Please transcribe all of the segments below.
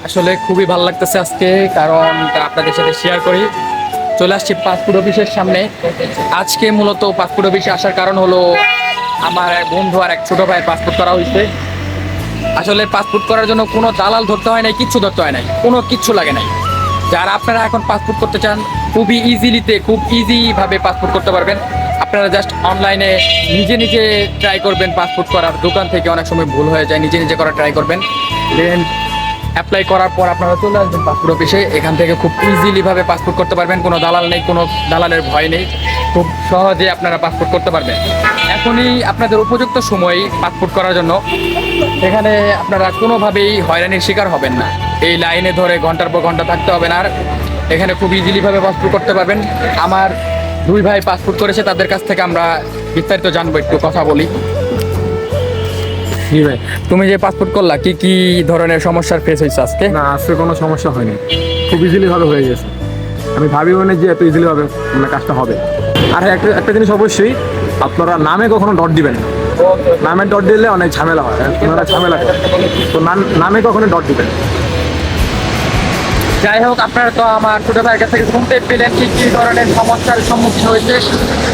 আসলে খুবই ভালো লাগতেছে আজকে, কারণ আপনাদের সাথে শেয়ার করি। চলে আসছি পাসপোর্ট অফিসের সামনে। আজকে মূলত পাসপোর্ট অফিসে আসার কারণ হলো আমার এক বন্ধু আর এক ছোট ভাইয়ের পাসপোর্ট করা হয়েছে। আসলে পাসপোর্ট করার জন্য কোনো দালাল ধরতে হয় নাই, কিচ্ছু ধরতে হয় নাই, কোনো কিচ্ছু লাগে নাই। যারা আপনারা এখন পাসপোর্ট করতে চান, খুবই খুব ইজিভাবে পাসপোর্ট করতে পারবেন। আপনারা জাস্ট অনলাইনে নিজে নিজে ট্রাই করবেন পাসপোর্ট করার। দোকান থেকে অনেক সময় ভুল হয়ে যায়, নিজে নিজে করা ট্রাই করবেন। দেন অ্যাপ্লাই করার পর আপনারা চলে আসবেন পাসপোর্ট অফিসে। এখান থেকে খুব ইজিলিভাবে পাসপোর্ট করতে পারবেন, কোনো দালাল নেই, কোনো দালালের ভয় নেই। খুব সহজে আপনারা পাসপোর্ট করতে পারবেন। এখনই আপনাদের উপযুক্ত সময় পাসপোর্ট করার জন্য। এখানে আপনারা কোনোভাবেই হয়রানির শিকার হবেন না। এই লাইনে ধরে ঘন্টার পর ঘন্টা থাকতে হবে না। আর এখানে খুব ইজিলিভাবে পাসপোর্ট করতে পারবেন। আমার দুই ভাই পাসপোর্ট করেছে, তাদের কাছ থেকে আমরা বিস্তারিত জানবো, একটু কথা বলি। জি ভাই, তুমি যে পাসপোর্ট করলা, কি কি ধরনের সমস্যার ফেস হয়েছে আজকে? না, আজকে কোনো সমস্যা হয়নি, খুব ইজিলি ভাবে হয়ে গেছে। আমি ভাবিও না যে এত ইজিলি ভাবে মানে কাজটা হবে। আর হ্যাঁ, একটা একটা জিনিস অবশ্যই, আপনারা নামে কখনো ডট দিবেন না। নামে ডট দিলে অনেক ঝামেলা হয়, ওনারা ঝামেলা করে। তো নামে কখনো ডট দিবেন। যাই হোক, আপনারা তো আমার ছোট ভাইয়ের কাছ থেকে শুনতে পেলেন কি কি ধরনের সমস্যার সম্মুখীন হয়েছে।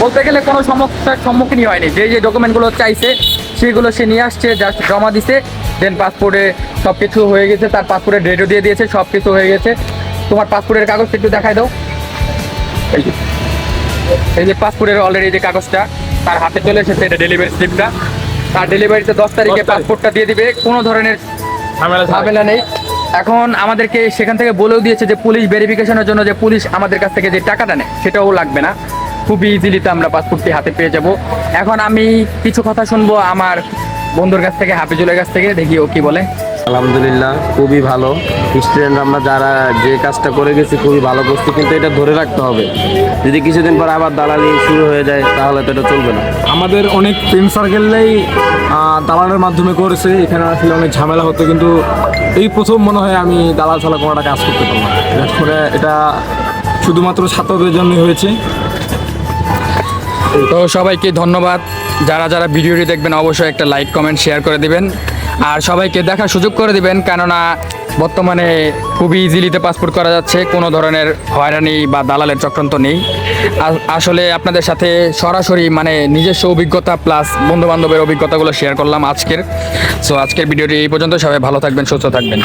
বলতে গেলে কোনো সমস্যার সম্মুখীনই হয়নি। যে যে ডকুমেন্টগুলো চাইছে সেগুলো সে নিয়ে আসছে, জাস্ট জমা দিছে। দেন পাসপোর্টে সব কিছু হয়ে গেছে, তার পাসপোর্টের ডেটও দিয়ে দিয়েছে, সব কিছু হয়ে গেছে। তোমার পাসপোর্টের কাগজটা একটু দেখাই দাও। এই যে পাসপোর্টের অলরেডি যে কাগজটা তার হাতে চলে এসেছে, এটা ডেলিভারি স্লিপটা। তার ডেলিভারিতে 10 তারিখে পাসপোর্টটা দিয়ে দিবে, কোনো ধরনের ঝামেলা নেই। এখন আমাদেরকে সেখান থেকে বলেও দিয়েছে যে পুলিশ ভেরিফিকেশনের জন্য যে পুলিশ আমাদের কাছ থেকে যে টাকাটা নেয় সেটাও লাগবে না। খুবই ইজিলিতে আমরা পাসপোর্টটি হাতে পেয়ে যাব। এখন আমি কিছু কথা শুনবো আমার বন্ধুর কাছ থেকে, হাফিজুলের কাছ থেকে, দেখি ও কি বলে। আলহামদুলিল্লাহ, খুবই ভালো। স্টুডেন্ট আমরা যারা যে কাজটা করে গেছি খুবই ভালো করছি, কিন্তু এটা ধরে রাখতে হবে। যদি কিছুদিন পর আবার দালালি শুরু হয়ে যায় তাহলে তো এটা চলবে না। আমাদের অনেক ফ্রেন্ড সার্কেলটাই দালালের মাধ্যমে করেছে, এখানে আসলে অনেক ঝামেলা হতো। কিন্তু এই প্রথম মনে হয় আমি দালাল ছাড়া কোনো একটা কাজ করতে পারলাম। করে এটা শুধুমাত্র ছাত্রদের জন্যই হয়েছে। তো সবাইকে ধন্যবাদ। যারা যারা ভিডিওটি দেখবেন অবশ্যই একটা লাইক, কমেন্ট, শেয়ার করে দিবেন। আর সবাইকে দেখার সুযোগ করে দিবেন, কেননা বর্তমানে খুবই ইজিলিতে পাসপোর্ট করা যাচ্ছে, কোনো ধরনের হয়রানি বা দালালের চক্রান্ত নেই। আসলে আপনাদের সাথে সরাসরি মানে নিজস্ব অভিজ্ঞতা প্লাস বন্ধুবান্ধবের অভিজ্ঞতাগুলো শেয়ার করলাম আজকের। সো আজকের ভিডিওটি এই পর্যন্ত। সবাই ভালো থাকবেন, সুস্থ থাকবেন।